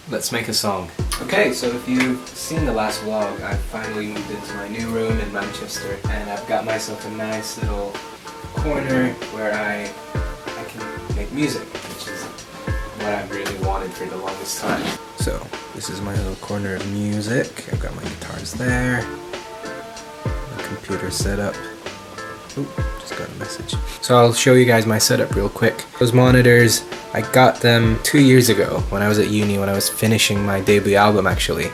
let's make a song. Okay, so if you've seen the last vlog, I've finally moved into my new room in Manchester, and I've got myself a nice little corner where I can make music, which is what I've really wanted for the longest time. So this is my little corner of music. I've got my guitars there, my computer set up. Ooh, just got a message. So I'll show you guys my setup real quick. Those monitors, I got them 2 years ago when I was at uni, when I was finishing my debut album actually,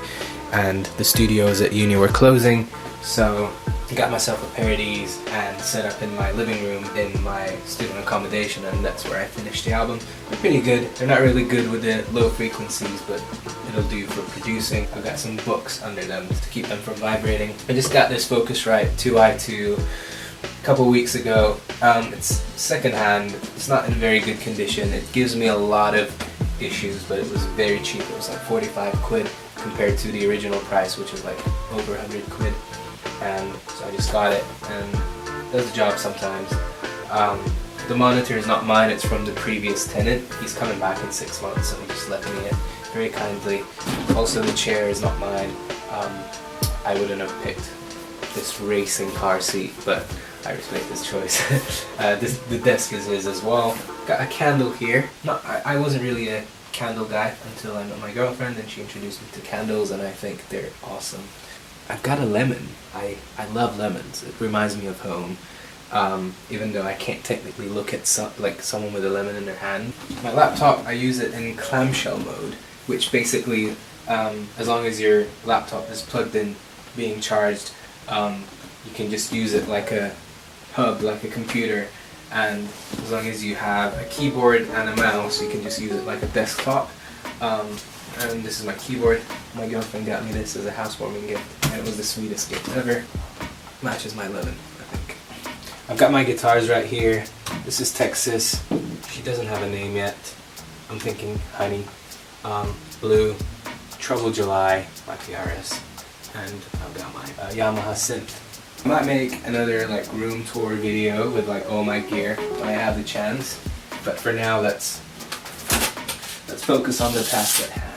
and the studios at uni were closing, so I got myself a pair of these and set up in my living room in my student accommodation, and that's where I finished the album. They're pretty good. They're not really good with the low frequencies, but it'll do for producing. I've got some books under them to keep them from vibrating. I just got this Focusrite 2i2 a couple weeks ago. It's secondhand. It's not in very good condition. It gives me a lot of issues, but it was very cheap. It was like 45 quid compared to the original price, which is like over 100 quid. And so I just got it, and it does the job sometimes. The monitor is not mine, it's from the previous tenant. He's coming back in 6 months, so he just left me it very kindly. Also, the chair is not mine. I wouldn't have picked this racing car seat, but I respect his choice. The desk is his as well. Got a candle here. I wasn't really a candle guy until I met my girlfriend, and she introduced me to candles, and I think they're awesome. I've got a lemon. I love lemons. It reminds me of home. Even though I can't technically look at someone with a lemon in their hand. My laptop, I use it in clamshell mode, which basically, as long as your laptop is plugged in, being charged, you can just use it like a hub, like a computer, and as long as you have a keyboard and a mouse, you can just use it like a desktop. And this is my keyboard. My girlfriend got me this as a housewarming gift, and it was the sweetest gift ever. Matches my lemon, I think. I've got my guitars right here. This is Texas. She doesn't have a name yet. I'm thinking Honey, Blue, Trouble July, my PRS, and I've got my Yamaha synth. I might make another like room tour video with like all my gear when I have the chance, but for now let's focus on the task at hand.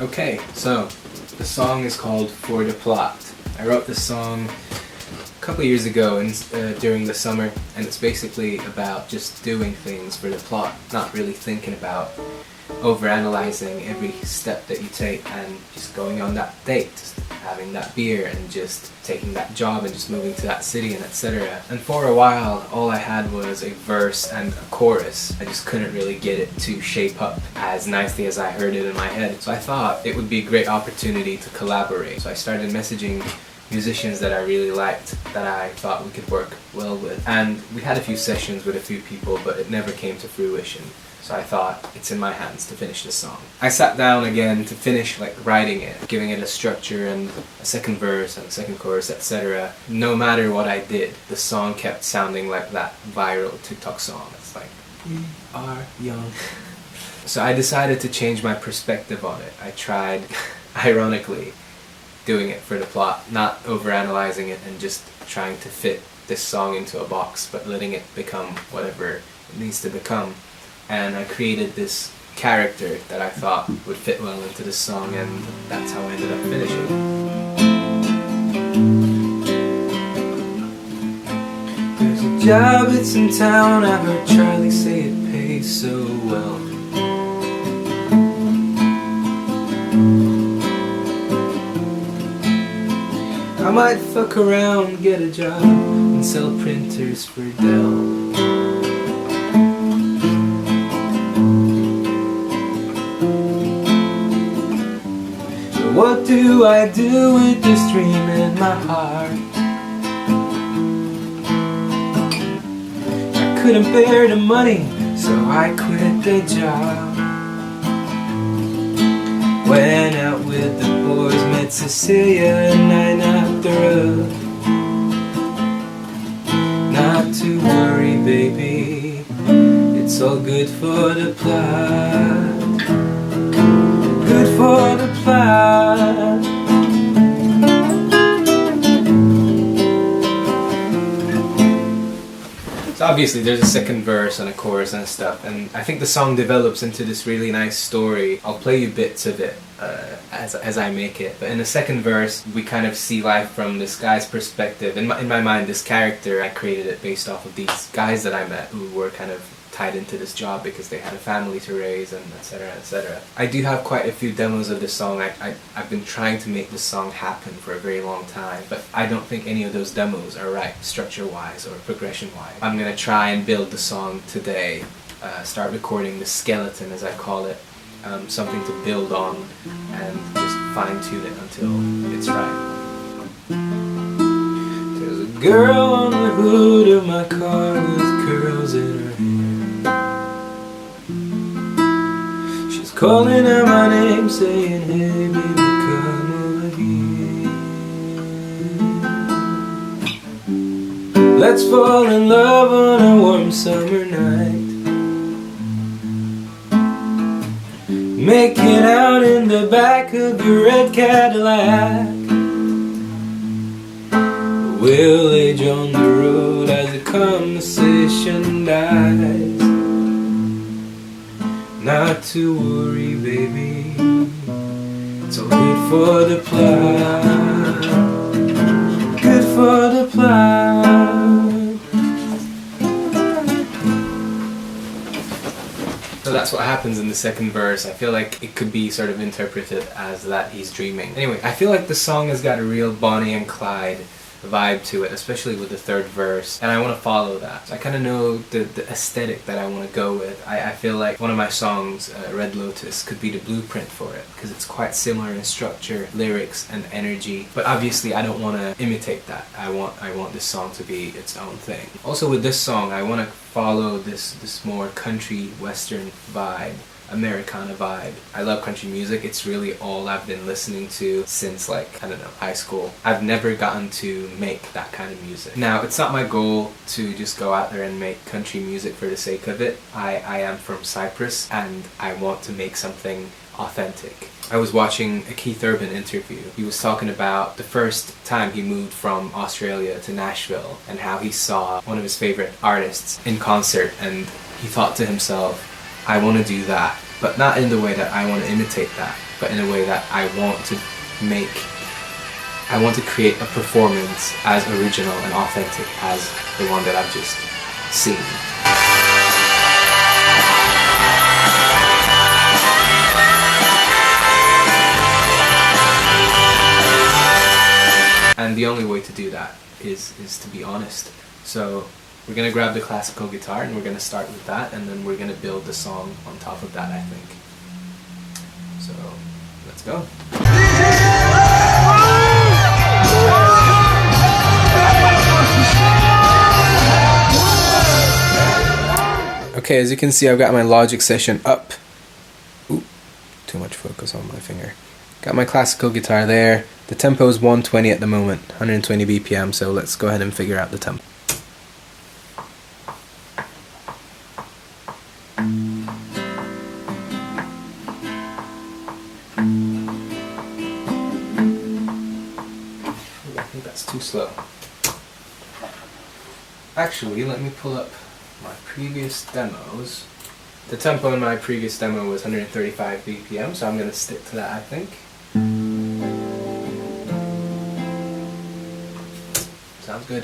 Okay, so the song is called For the Plot. I wrote this song a couple years ago during the summer, and it's basically about just doing things for the plot, not really thinking about overanalyzing every step that you take and just going on that date, just having that beer and just taking that job and just moving to that city and etc. And for a while all I had was a verse and a chorus. I just couldn't really get it to shape up as nicely as I heard it in my head. So I thought it would be a great opportunity to collaborate. So I started messaging musicians that I really liked, that I thought we could work well with. And we had a few sessions with a few people, but it never came to fruition. So I thought, it's in my hands to finish this song. I sat down again to finish writing it, giving it a structure and a second verse and a second chorus, etc. No matter what I did, the song kept sounding like that viral TikTok song. It's like, we are young. So I decided to change my perspective on it. I tried, ironically, doing it for the plot, not overanalyzing it and just trying to fit this song into a box, but letting it become whatever it needs to become. And I created this character that I thought would fit well into this song, and that's how I ended up finishing. There's a job, it's in town, I heard Charlie say it pays so well. I might fuck around, get a job, and sell printers for Dell. What do I do with this dream in my heart? I couldn't bear the money, so I quit the job. Went out with the boys, met Cecilia, and I knocked her up. Not to worry, baby, it's all good for the plot. Good for the plot. So obviously there's a second verse and a chorus and stuff, and I think the song develops into this really nice story. I'll play you bits of it as I make it, but in the second verse we kind of see life from this guy's perspective. In my mind, this character, I created it based off of these guys that I met who were kind of tied into this job because they had a family to raise, and etc, etc. I do have quite a few demos of this song. I've been trying to make this song happen for a very long time, but I don't think any of those demos are right structure wise or progression wise. I'm gonna try and build the song today, start recording the skeleton as I call it, something to build on and just fine tune it until it's right. There's a girl on the hood of my car with curls in her hair. Calling out my name, saying, hey baby, come over here. Let's fall in love on a warm summer night. Making out in the back of your red Cadillac. We'll age on the road as the conversation dies. Not to worry, baby, it's all good for the plow, good for the plow. So that's what happens in the second verse. I feel like it could be sort of interpreted as that he's dreaming. Anyway, I feel like the song has got a real Bonnie and Clyde vibe to it, especially with the third verse, and I want to follow that. So I kind of know the aesthetic that I want to go with. I feel like one of my songs, Red Lotus, could be the blueprint for it, because it's quite similar in structure, lyrics, and energy, but obviously I don't want to imitate that. I want this song to be its own thing. Also with this song, I want to follow this more country western vibe, Americana vibe. I love country music. It's really all I've been listening to since, like, I don't know, high school. I've never gotten to make that kind of music. Now, it's not my goal to just go out there and make country music for the sake of it. I am from Cyprus and I want to make something authentic. I was watching a Keith Urban interview. He was talking about the first time he moved from Australia to Nashville and how he saw one of his favorite artists in concert, and he thought to himself, I want to do that, but not in the way that I want to imitate that, but in a way that I want to create a performance as original and authentic as the one that I've just seen. And the only way to do that is to be honest. So we're going to grab the classical guitar and we're going to start with that, and then we're going to build the song on top of that, I think. So, let's go. Okay, as you can see, I've got my Logic session up. Ooh, too much focus on my finger. Got my classical guitar there. The tempo is 120 at the moment, 120 BPM, so let's go ahead and figure out the tempo. I think that's too slow. Actually, let me pull up my previous demos. The tempo in my previous demo was 135 BPM, so I'm going to stick to that, I think. Sounds good.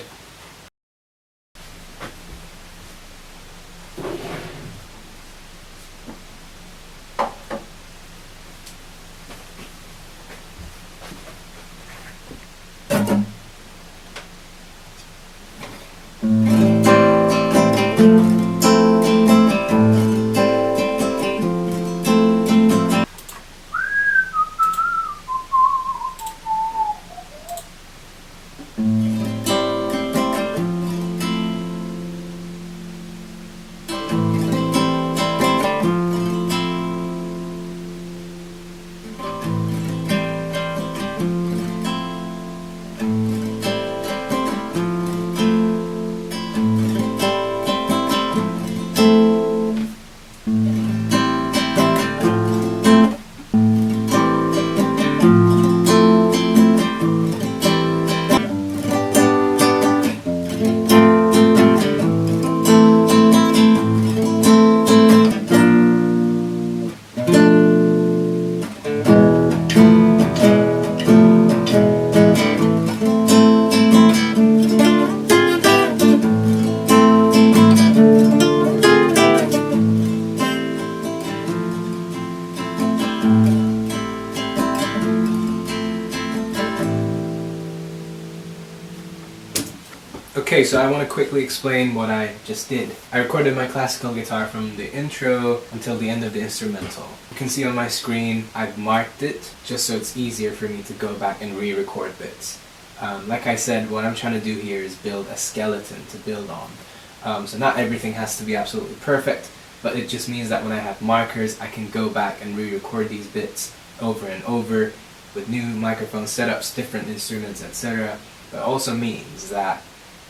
Okay, so I want to quickly explain what I just did. I recorded my classical guitar from the intro until the end of the instrumental. You can see on my screen I've marked it just so it's easier for me to go back and re-record bits. Like I said, what I'm trying to do here is build a skeleton to build on. So not everything has to be absolutely perfect, but it just means that when I have markers I can go back and re-record these bits over and over with new microphone setups, different instruments, etc. But also means that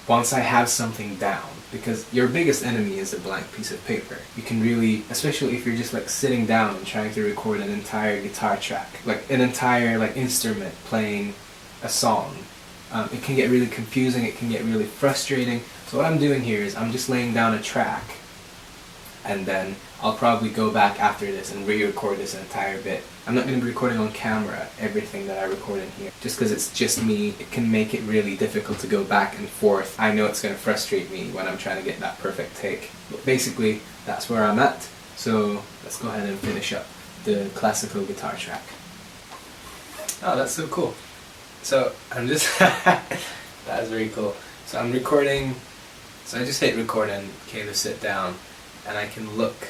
once I have something down, because your biggest enemy is a blank piece of paper. You can really, especially if you're just like sitting down and trying to record an entire guitar track, like an entire like instrument playing a song, it can get really confusing, it can get really frustrating. So what I'm doing here is I'm just laying down a track, and then I'll probably go back after this and re-record this entire bit. I'm not going to be recording on camera everything that I record in here. Just because it's just me, it can make it really difficult to go back and forth. I know it's going to frustrate me when I'm trying to get that perfect take. But basically, that's where I'm at. So let's go ahead and finish up the classical guitar track. Oh, that's so cool. So I'm just... that's very cool. So I'm recording... So I just hit record and came to sit down, and I can look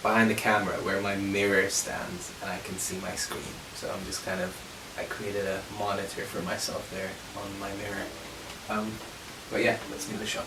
behind the camera where my mirror stands and I can see my screen. So I'm just kind of, I created a monitor for myself there on my mirror. But yeah, let's do the shot.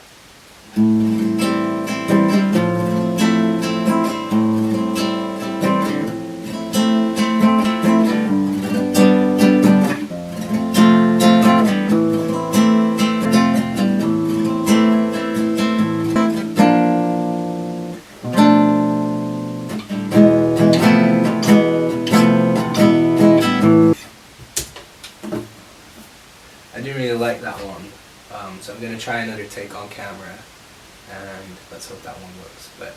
I didn't really like that one, so I'm going to try another take on camera, and let's hope that one works. But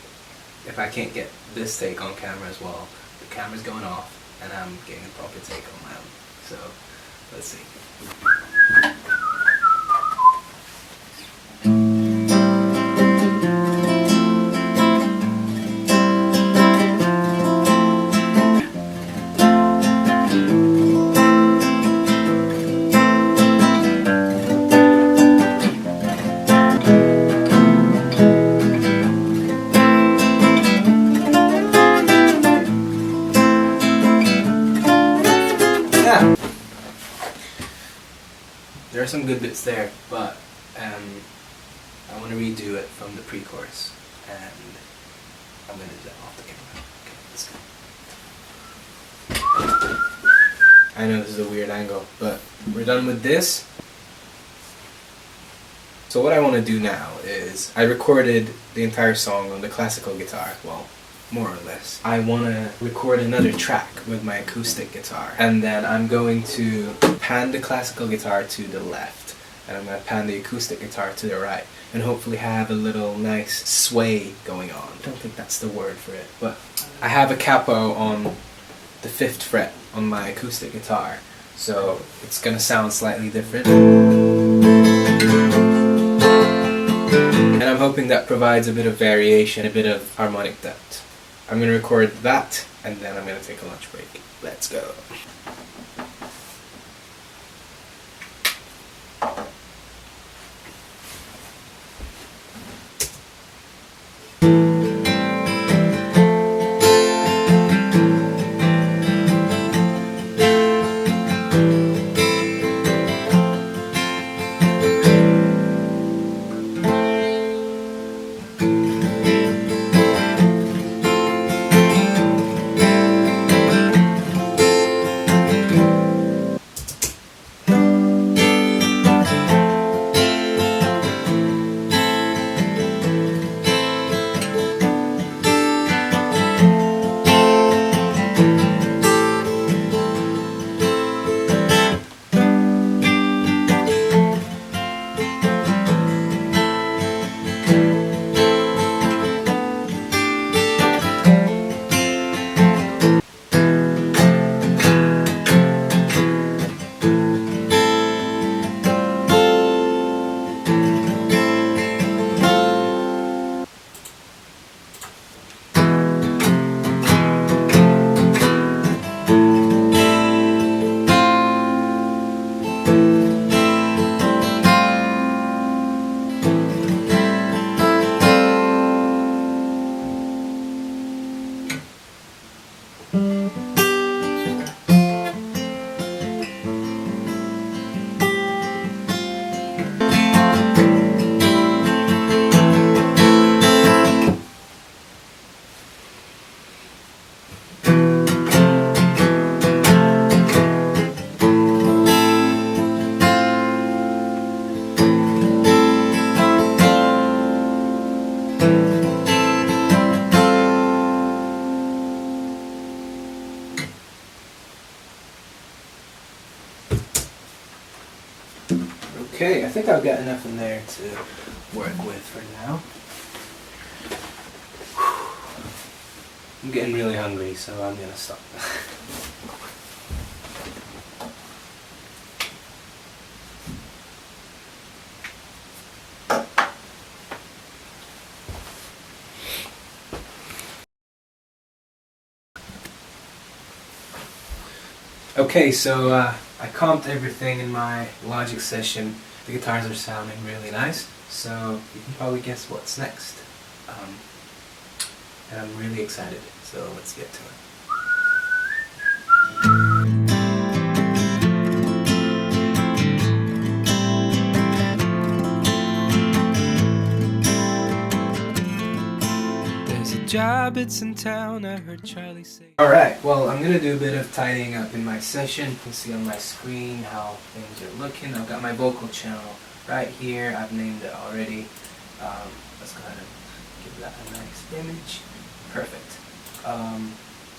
if I can't get this take on camera as well, the camera's going off and I'm getting a proper take on my own. So let's see. There are some good bits there, but I want to redo it from the pre-chorus, and I'm going to do that off the camera. Okay, let's go. I know this is a weird angle, but we're done with this. So what I want to do now is, I recorded the entire song on the classical guitar, well, more or less. I want to record another track with my acoustic guitar, and then I'm going to pan the classical guitar to the left, and I'm going to pan the acoustic guitar to the right, and hopefully have a little nice sway going on. I don't think that's the word for it, but I have a capo on the 5th fret on my acoustic guitar, so it's going to sound slightly different. And I'm hoping that provides a bit of variation, a bit of harmonic depth. I'm going to record that, and then I'm going to take a lunch break. Let's go. Okay, I think I've got enough in there to work with for now. I'm getting really hungry, so I'm gonna stop. Okay, so I comped everything in my Logic session. The guitars are sounding really nice, so you can probably guess what's next. And I'm really excited, so let's get to it. Job, it's in town, I heard Charlie say. Alright, well, I'm gonna do a bit of tidying up in my session. You can see on my screen how things are looking. I've got my vocal channel right here. I've named it already. Let's go ahead and give that a nice image. Perfect.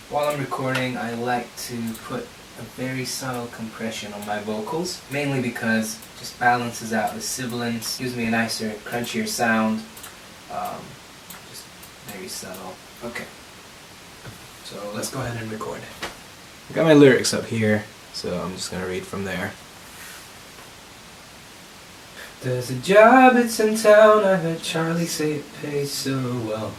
While I'm recording, I like to put a very subtle compression on my vocals, mainly because it just balances out the sibilance, gives me a nicer, crunchier sound. Very subtle. Okay. So let's go ahead and record. I've got my lyrics up here, so I'm just gonna read from there. There's a job, it's in town, I heard Charlie say it pays so well.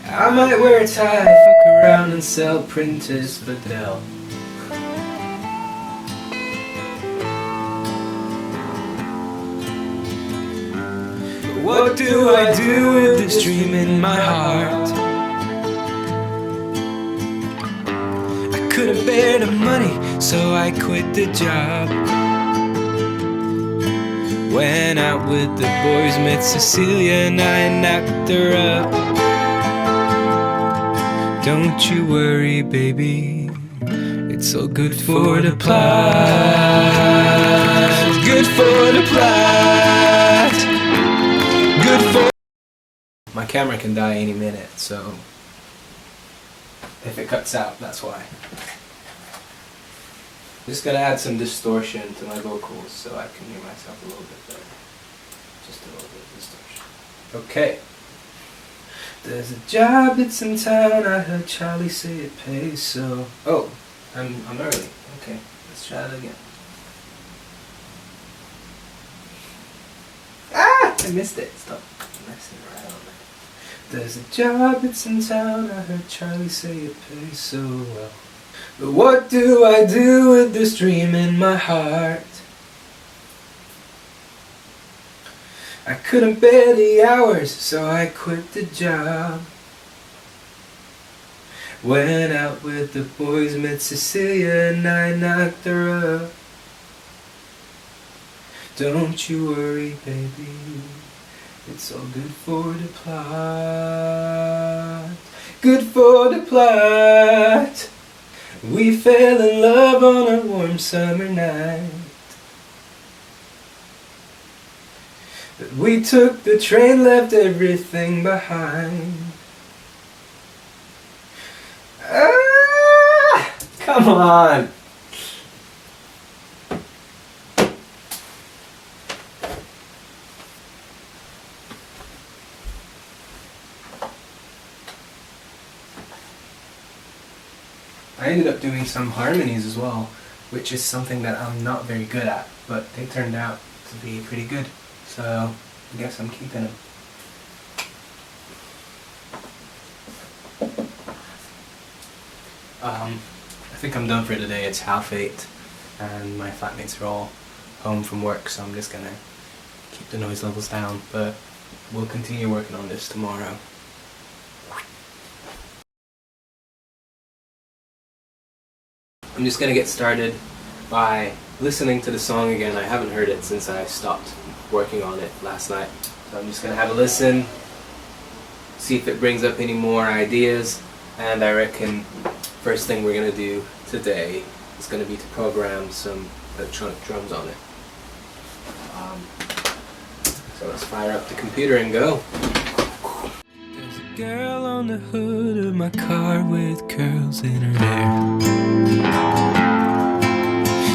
I might wear a tie, fuck around and sell printers for Dell. What do I do with this dream in my heart? I couldn't bear the money, so I quit the job. Went out with the boys, met Cecilia and I knocked her up. Don't you worry, baby, it's all good for the plot. Good for the plot. Good for. My camera can die any minute, so if it cuts out, that's why. I'm just gonna add some distortion to my vocals so I can hear myself a little bit better. Just a little bit of distortion. Okay. There's a job, it's in town, I heard Charlie say it pays so. Oh, I'm early. Okay, let's try it again. I missed it. Stop messing around. There's a job, it's in town, I heard Charlie say it pays so well. But what do I do with this dream in my heart? I couldn't bear the hours, so I quit the job. Went out with the boys, met Cecilia and I knocked her up. Don't you worry, baby, it's all good for the plot. Good for the plot. We fell in love on a warm summer night. But we took the train, left everything behind. Ah! Come on! I ended up doing some harmonies as well, which is something that I'm not very good at, but they turned out to be pretty good, so I guess I'm keeping them. I think I'm done for today. It's 8:30 and my flatmates are all home from work, so I'm just gonna keep the noise levels down, but we'll continue working on this tomorrow. I'm just gonna get started by listening to the song again. I haven't heard it since I stopped working on it last night. So I'm just gonna have a listen, see if it brings up any more ideas, and I reckon first thing we're gonna do today is gonna be to program some electronic drums on it. So let's fire up the computer and go. There's a girl on the hood of my car with curls in her hair.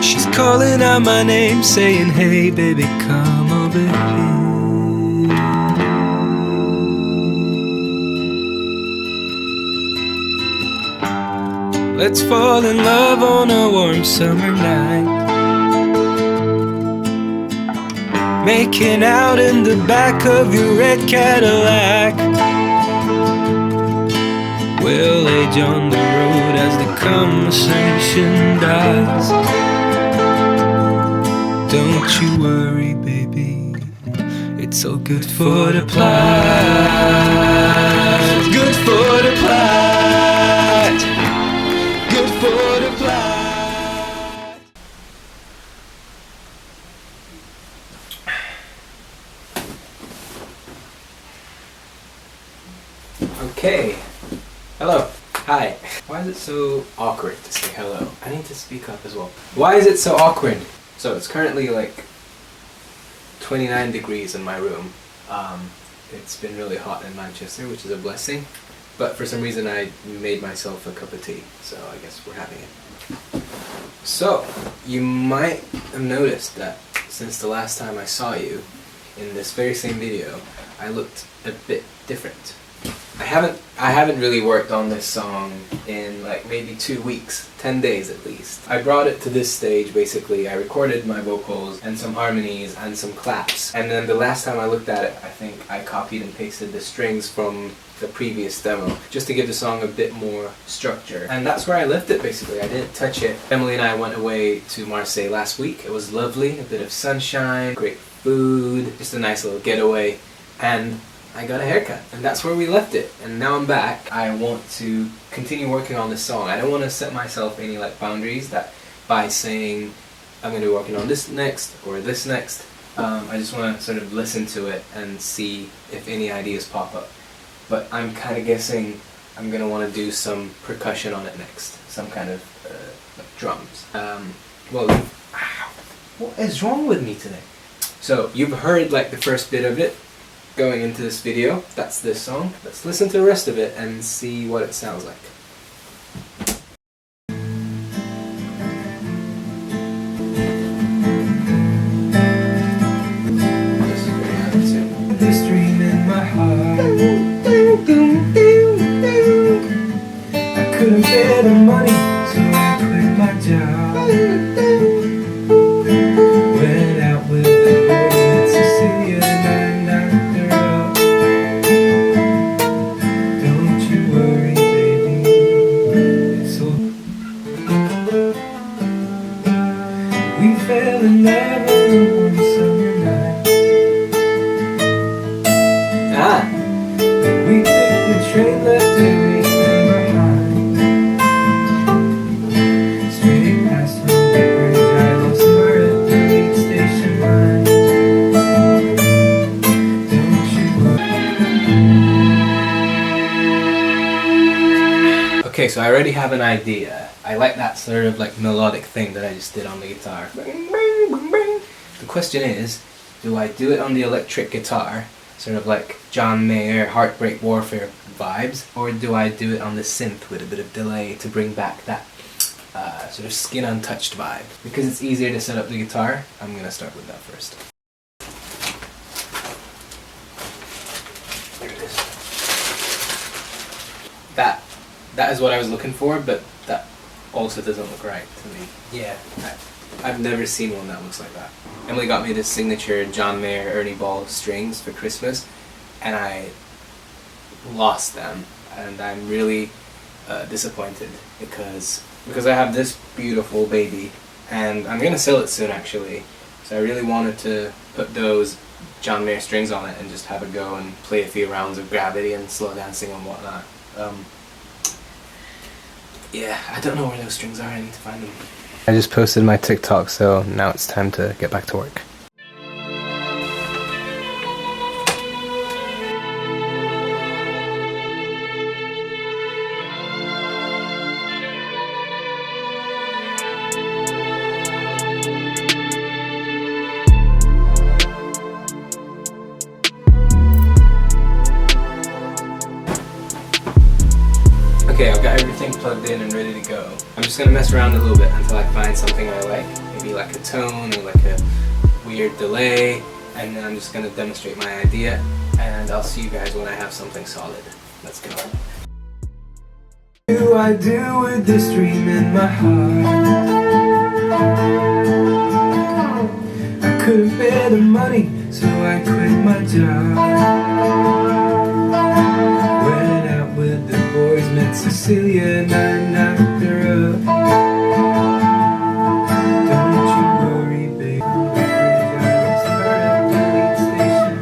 She's calling out my name, saying, "Hey baby, come over here." Let's fall in love on a warm summer night, making out in the back of your red Cadillac. We'll age on the road as the conversation dies. Don't you worry, baby, it's all good for the plot. Good for the plot. Good for the plot. Okay. Hello. Hi. Why is it so awkward to say hello? I need to speak up as well. Why is it so awkward? So it's currently like 29 degrees in my room. It's been really hot in Manchester, which is a blessing. But for some reason I made myself a cup of tea, so I guess we're having it. So, you might have noticed that since the last time I saw you, in this very same video, I looked a bit different. I haven't really worked on this song in like maybe 2 weeks, 10 days at least. I brought it to this stage basically. I recorded my vocals and some harmonies and some claps. And then the last time I looked at it, I think I copied and pasted the strings from the previous demo just to give the song a bit more structure. And that's where I left it basically. I didn't touch it. Emily and I went away to Marseille last week. It was lovely, a bit of sunshine, great food, just a nice little getaway. And I got a haircut, and that's where we left it. And now I'm back. I want to continue working on this song. I don't want to set myself any like boundaries that by saying I'm going to be working on this next or this next. I just want to sort of listen to it and see if any ideas pop up. But I'm kind of guessing I'm going to want to do some percussion on it next, some kind of like drums. Well, what is wrong with me today? So you've heard like the first bit of it going into this video. That's this song. Let's listen to the rest of it and see what it sounds like. This dream in my heart, I couldn't bear the money, so I quit my job. Went out with the boys in Cecilia and I knocked her up. Don't you worry, baby, it's all. We fell in love on a warm summer night. We took the train, left everything behind. Straight past from the bridge, I lost her at the lead station line. Don't you worry. Okay, so I already have an idea. I like that sort of like melodic thing that I just did on the guitar. The question is, do I do it on the electric guitar, sort of like John Mayer, Heartbreak Warfare vibes, or do I do it on the synth with a bit of delay to bring back that sort of skin untouched vibe? Because it's easier to set up the guitar, I'm gonna start with that first. There it is. That is what I was looking for, but that also doesn't look right to me. Yeah, I've never seen one that looks like that. Emily got me this signature John Mayer Ernie Ball strings for Christmas, and I lost them, and I'm really disappointed because I have this beautiful baby, and I'm gonna sell it soon actually. So I really wanted to put those John Mayer strings on it and just have a go and play a few rounds of Gravity and slow dancing and whatnot. Yeah, I don't know where those strings are. I need to find them. I just posted my TikTok, so now it's time to get back to work. plugged in and ready to go. I'm just gonna mess around a little bit until I find something I like. Maybe like a tone or like a weird delay. And then I'm just gonna demonstrate my idea. And I'll see you guys when I have something solid. Let's go. What do I do with this dream in my heart? I couldn't bear the money, so I quit my job. Went out with the boys, met Cecilia, and I knocked her up. Don't you worry, baby, I started the lead station.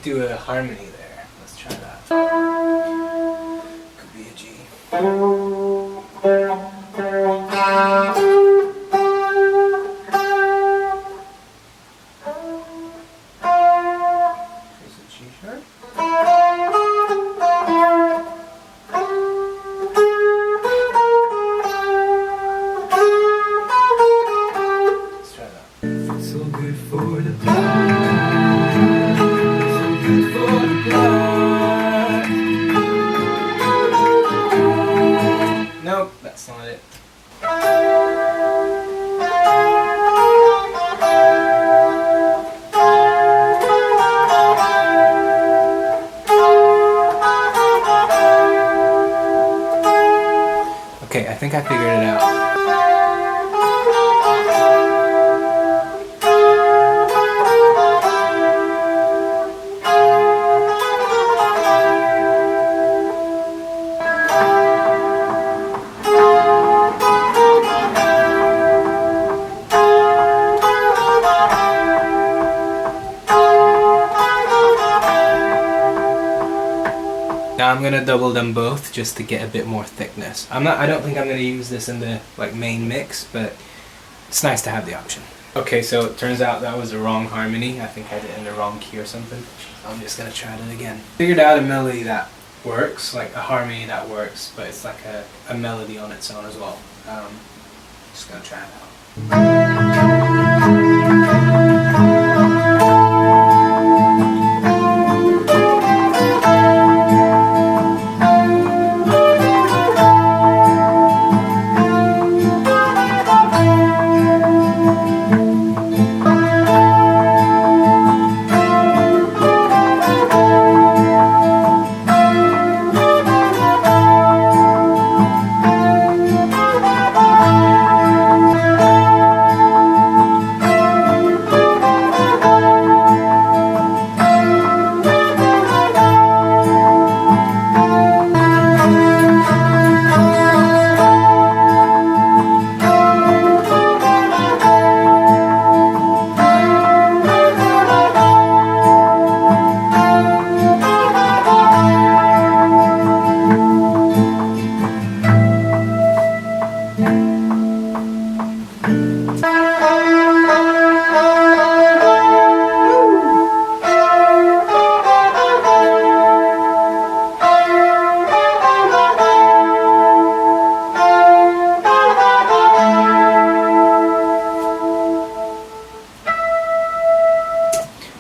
Do a harmony there. Let's try that. Could be a G. Here's a G sharp. Let's try that. It's so good for the nope, that's not it. Okay, I think I figured it out. Now I'm gonna double them both just to get a bit more thickness. I don't think I'm gonna use this in the main mix, but it's nice to have the option. Okay, so it turns out that was the wrong harmony. I think I did it in the wrong key or something. I'm just gonna try it again. Figured out a melody that works, like a harmony that works, but it's like a melody on its own as well. Just gonna try it out.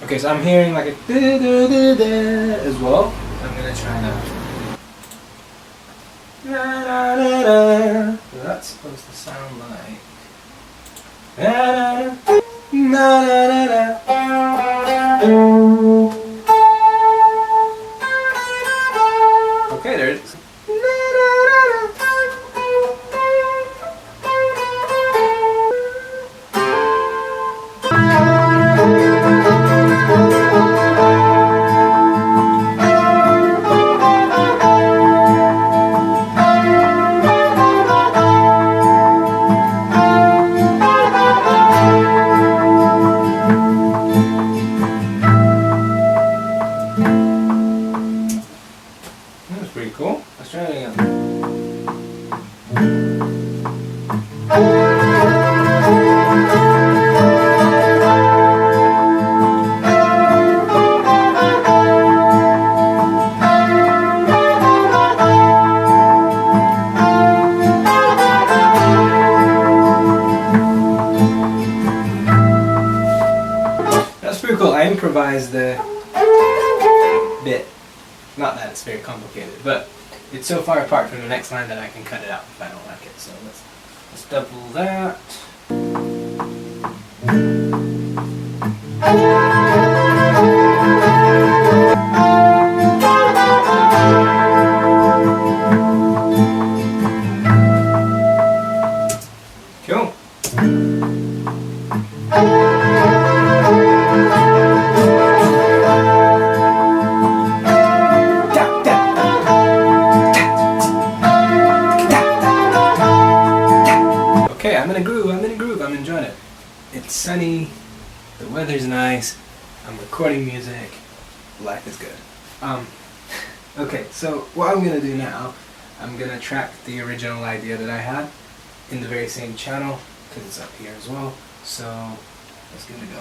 Okay, so I'm hearing like a da-da-da-da as well. I'm gonna try that. Da-da-da-da. So that's supposed to sound like. Da-da-da. Da-da-da-da. Okay, there it is. Pretty cool. Let's try it again. harmonize the bit. Not that it's very complicated, but it's so far apart from the next line that I can cut it out if I don't like it. So let's double that. Cool. Okay, I'm in a groove, I'm enjoying it. It's sunny, the weather's nice, I'm recording music, life is good. Okay, so what I'm gonna do now, I'm gonna track the original idea that I had in the very same channel, because it's up here as well, so let's give it a go.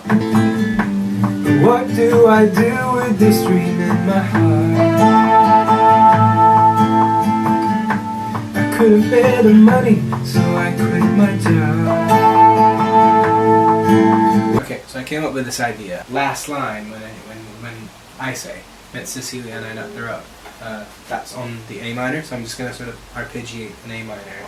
What do I do with this dream in my heart? I couldn't bear the money, so I quit my job. Okay, so I came up with this idea. Last line, when I say, met Cecilia and I knocked her up, that's on the A minor, so I'm just going to sort of arpeggiate an A minor.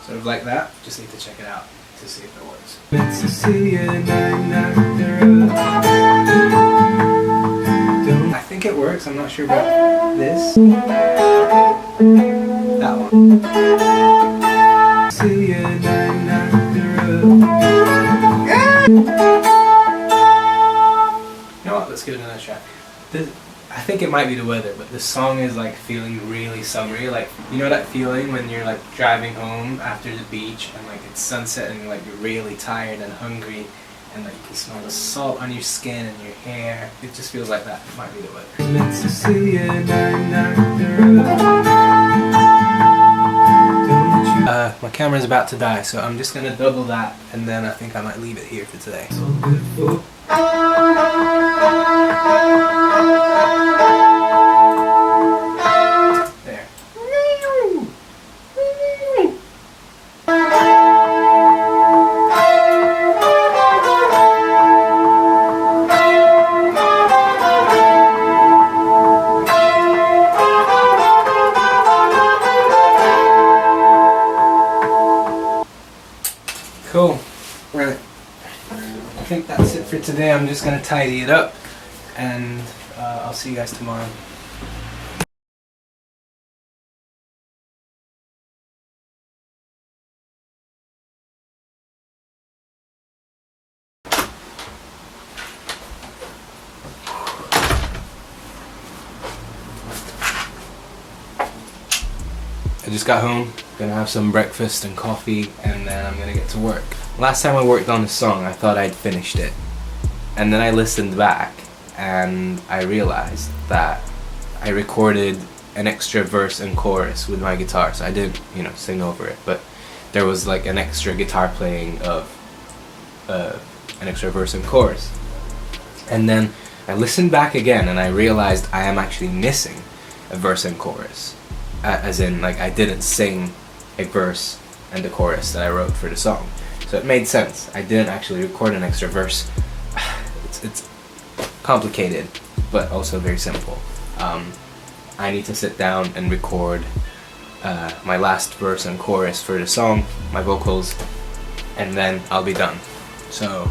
Sort of like that. Just need to check it out to see if it works. Met Cecilia and I knocked her up. I think it works, I'm not sure about this. That one. Cecilia and I knocked her up. You know what, let's give it another shot. I think it might be the weather, but this song is like feeling really summery. Like, you know that feeling when you're like driving home after the beach and like it's sunset and like you're really tired and hungry and like you can smell the salt on your skin and your hair. It just feels like that. It might be the weather. Met Cecilia and I knocked her up. My camera's about to die, so I'm just gonna double that and then I think I might leave it here for today. There. Cool. Right. I think that's it for today. I'm just going to tidy it up and I'll see you guys tomorrow. I just got home, gonna have some breakfast and coffee, and then I'm gonna get to work. Last time I worked on this song, I thought I'd finished it. And then I listened back, and I realized that I recorded an extra verse and chorus with my guitar, so I didn't, sing over it, but there was like an extra guitar playing of an extra verse and chorus. And then I listened back again, and I realized I am actually missing a verse and chorus. As in, like, I didn't sing a verse and a chorus that I wrote for the song. So it made sense. I didn't actually record an extra verse. It's complicated, but also very simple. I need to sit down and record my last verse and chorus for the song, my vocals, and then I'll be done. So,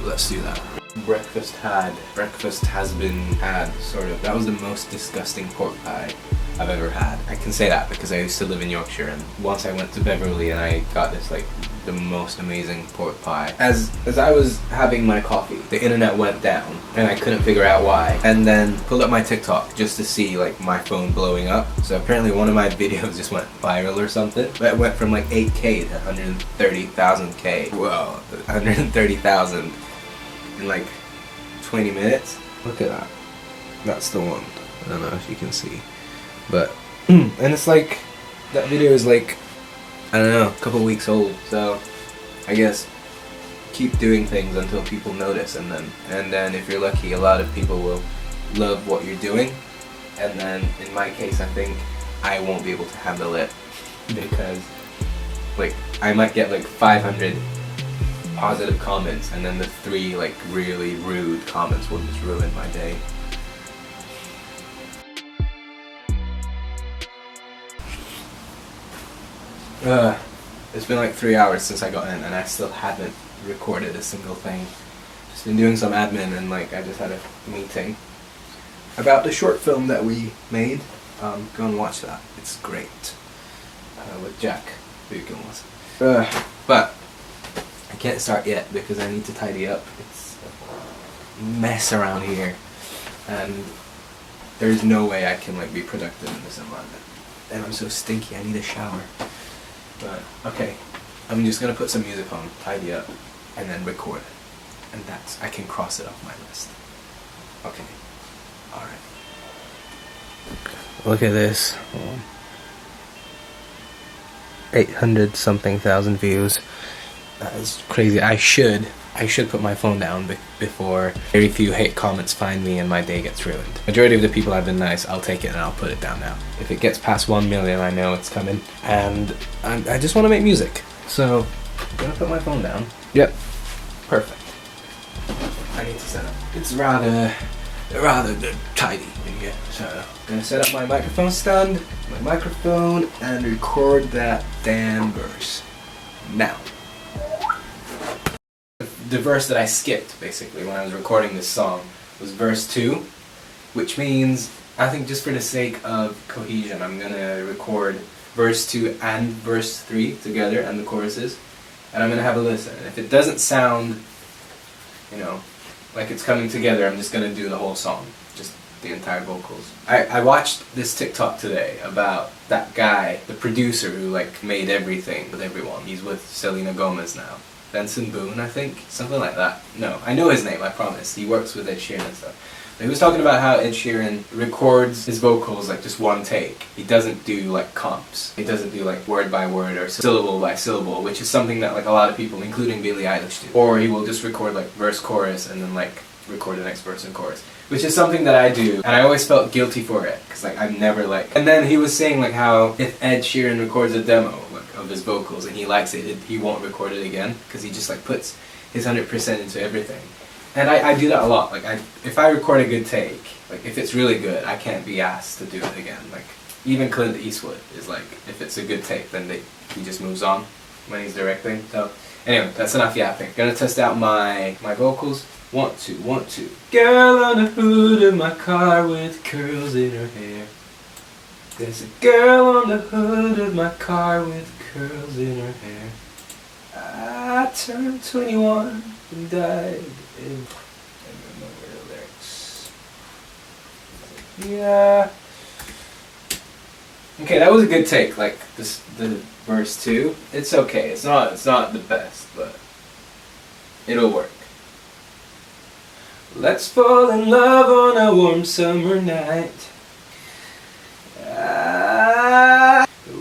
let's do that. Breakfast has been had, sort of. That was the most disgusting pork pie I've ever had. I can say that because I used to live in Yorkshire, and once I went to Beverly and I got this like the most amazing pork pie. As I was having my coffee, the internet went down and I couldn't figure out why. And then pulled up my TikTok just to see like my phone blowing up. So apparently one of my videos just went viral or something. But it went from like 8K to 130,000K. Whoa, 130,000 in like 20 minutes. Look at that. That's the one. I don't know if you can see. But, and it's like, that video is like, I don't know, a couple weeks old, so I guess keep doing things until people notice, and then if you're lucky, a lot of people will love what you're doing, and then in my case I think I won't be able to handle it, because like I might get like 500 positive comments, and then the 3 like really rude comments will just ruin my day. It's been like 3 hours since I got in and I still haven't recorded a single thing. Just been doing some admin, and like I just had a meeting about the short film that we made. Go and watch that. It's great. With Jack, who you can watch. But I can't start yet because I need to tidy up. It's a mess around here, and there's no way I can like be productive in this environment. And I'm so stinky. I need a shower. But okay, I'm just gonna put some music on, tidy up, and then record it. And I can cross it off my list. Okay. Alright. Look at this. 800 something thousand views. That is crazy. I should put my phone down before very few hate comments find me and my day gets ruined. Majority of the people have been nice. I'll take it and I'll put it down now. If it gets past 1 million, I know it's coming. And I just want to make music. So I'm gonna put my phone down. Yep. Perfect. I need to set up. It's rather tidy in here. So I'm gonna set up my microphone stand, my microphone, and record that damn verse. Now. The verse that I skipped, basically, when I was recording this song was verse 2, which means, I think just for the sake of cohesion, I'm gonna record verse 2 and verse 3 together, and the choruses, and I'm gonna have a listen. And if it doesn't sound, you know, like it's coming together, I'm just gonna do the whole song, just the entire vocals. I watched this TikTok today about that guy, the producer who like made everything with everyone. He's with Selena Gomez now. Benson Boone, I think? Something like that. No, I know his name, I promise. He works with Ed Sheeran and stuff. But he was talking about how Ed Sheeran records his vocals like just one take. He doesn't do like comps. He doesn't do like word by word or syllable by syllable, which is something that like a lot of people, including Billie Eilish, do. Or he will just record like verse, chorus, and then like record the next verse and chorus. Which is something that I do, and I always felt guilty for it, because like I'm never like... And then he was saying like how if Ed Sheeran records a demo like, of his vocals and he likes it, he won't record it again, because he just like puts his 100% into everything. And I do that a lot. Like if I record a good take, like if it's really good, I can't be asked to do it again. Like even Clint Eastwood is like, if it's a good take, then he just moves on when he's directing. So anyway, that's enough yapping. Gonna test out my vocals. 1, 2, 1, 2. Girl on the hood of my car with curls in her hair. There's a girl on the hood of my car with curls in her hair. I turned 21 and died in... I don't remember the lyrics. Yeah. Okay, that was a good take. Like the verse 2. It's okay. It's not the best, but it'll work. Let's fall in love on a warm summer night.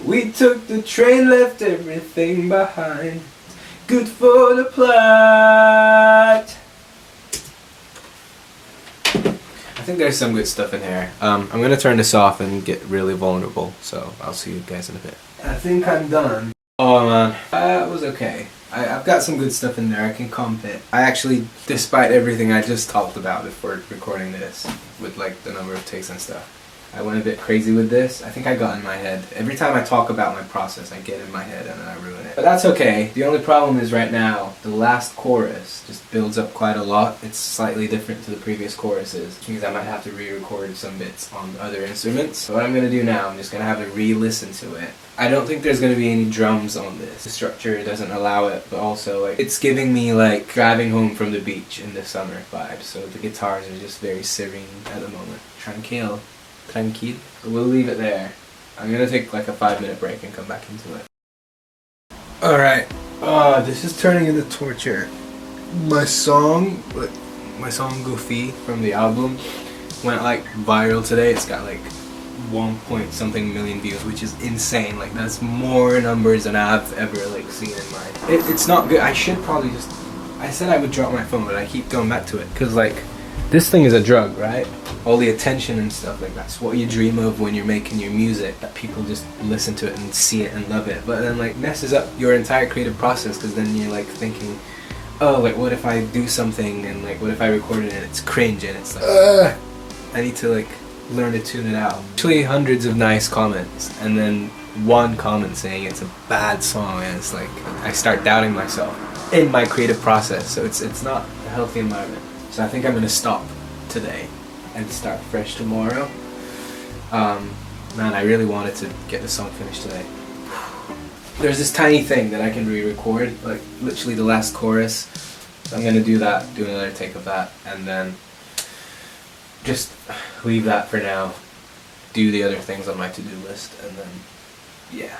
We took the train, left everything behind. Good for the plot. I think there's some good stuff in here. I'm gonna turn this off and get really vulnerable, so I'll see you guys in a bit. I think I'm done. Oh man, it was okay. I've got some good stuff in there, I can comp it. I actually, despite everything I just talked about before recording this, with like the number of takes and stuff, I went a bit crazy with this. I think I got in my head. Every time I talk about my process, I get in my head and then I ruin it. But that's okay. The only problem is right now, the last chorus just builds up quite a lot. It's slightly different to the previous choruses, which means I might have to re-record some bits on other instruments. So what I'm going to do now, I'm just going to have to re-listen to it. I don't think there's going to be any drums on this. The structure doesn't allow it, but also like it's giving me like driving home from the beach in the summer vibe. So the guitars are just very serene at the moment. Tranquil. So we'll leave it there. I'm gonna take like a 5-minute break and come back into it. Alright. This is turning into torture. My song Goofy from the album went like viral today. It's got like 1 point something million views, which is insane. Like that's more numbers than I've ever like seen in my... It's not good. I should probably just... I said I would drop my phone, but I keep going back to it. Cause like, this thing is a drug, right? All the attention and stuff, like that's what you dream of when you're making your music, that people just listen to it and see it and love it, but then like messes up your entire creative process, because then you're like thinking, oh, like what if I do something and like what if I record it and it's cringe and it's like, ugh. I need to like learn to tune it out. Actually, hundreds of nice comments and then one comment saying it's a bad song, and it's like I start doubting myself in my creative process. So it's not a healthy environment. So I think I'm gonna stop today and start fresh tomorrow. Man, I really wanted to get the song finished today. There's this tiny thing that I can re-record, like literally the last chorus. So I'm gonna do that, do another take of that, and then just leave that for now. Do the other things on my to-do list, and then yeah,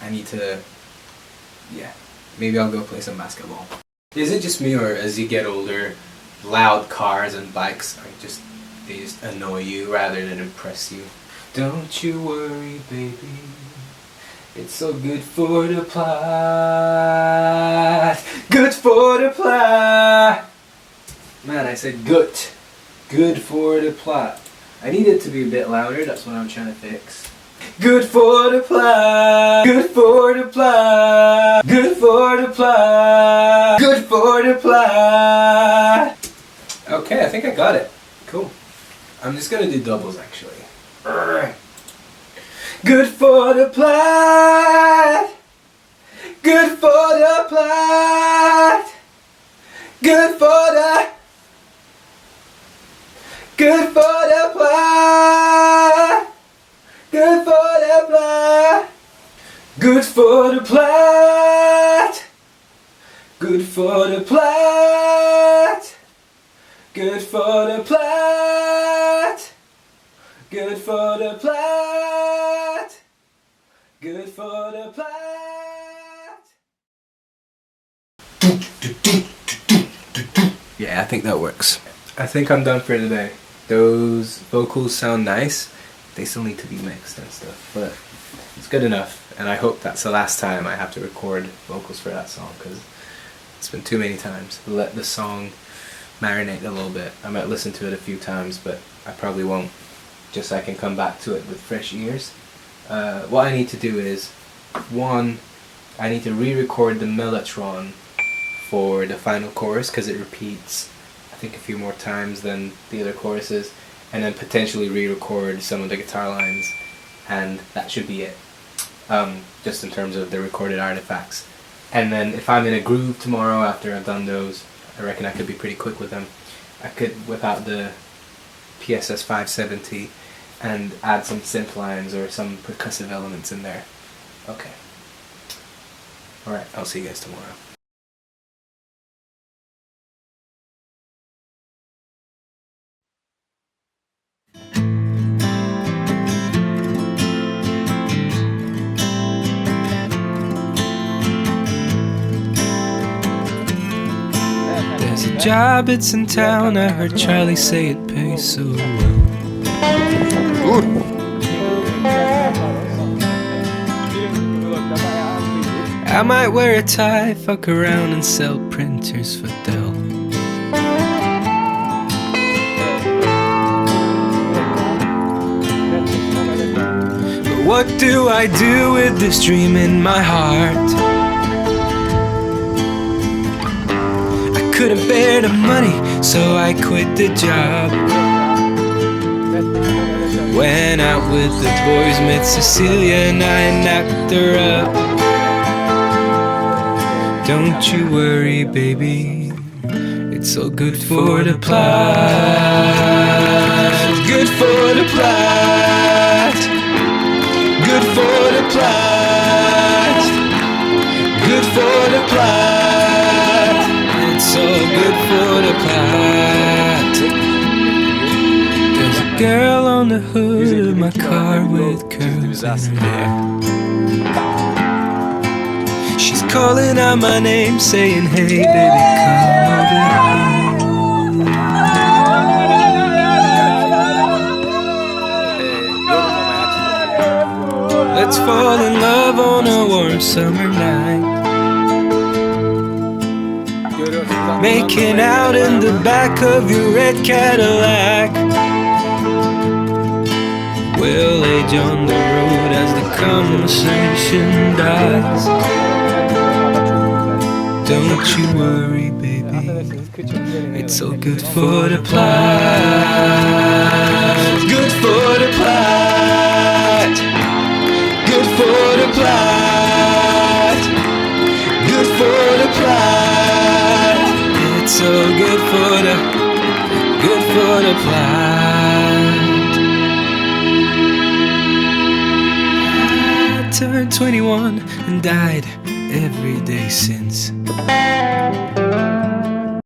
I need to, yeah, maybe I'll go play some basketball. Is it just me, or as you get older, loud cars and bikes are just, they just annoy you rather than impress you? Don't you worry, baby, it's so good for the plot. Good for the plot. Man, I said good. Good for the plot. I need it to be a bit louder, that's what I'm trying to fix. Good for the plot. Good for the plot. Good for the plot. Good for the plot. Okay, I think I got it. Cool. I'm just gonna do doubles actually. Good for the plot. Good for the plot. Good for the. Good for the plot. Good for the plot. Good for the plot. Good for the plot. Good for the plot. Good for the plot. Good for the plot. Yeah, I think that works. I think I'm done for today. Those vocals sound nice. They still need to be mixed and stuff, but it's good enough. And I hope that's the last time I have to record vocals for that song, because it's been too many times. Let the song marinate a little bit. I might listen to it a few times, but I probably won't. Just so I can come back to it with fresh ears. What I need to do is, one, I need to re-record the mellotron for the final chorus, because it repeats I think a few more times than the other choruses, and then potentially re-record some of the guitar lines, and that should be it, just in terms of the recorded artifacts. And then if I'm in a groove tomorrow after I've done those, I reckon I could be pretty quick with them. I could whip out the PSS 570 and add some synth lines or some percussive elements in there. Okay. Alright, I'll see you guys tomorrow. There's a job, it's in town. I heard Charlie say it pays so well. I might wear a tie, fuck around and sell printers for Dell. But what do I do with this dream in my heart? I couldn't bear the money, so I quit the job. Went out with the boys, met Cecilia and I knocked her up. Don't you worry, baby, it's all good for the plot. Good for the plot. Good for the plot. Good for the plot. It's all good for the plot. There's a girl on the hood of my car with curls in her hair. She's calling out my name, saying, hey baby, come over here. Let's fall in love on a warm summer night, making out in the back of your red Cadillac. We'll age on the road as the conversation dies. Don't you worry, baby. It's so good for the plot. Good for the plot. Good for the plot. Good for the plot. It's so good for the plot. I turned 21 and died every day since.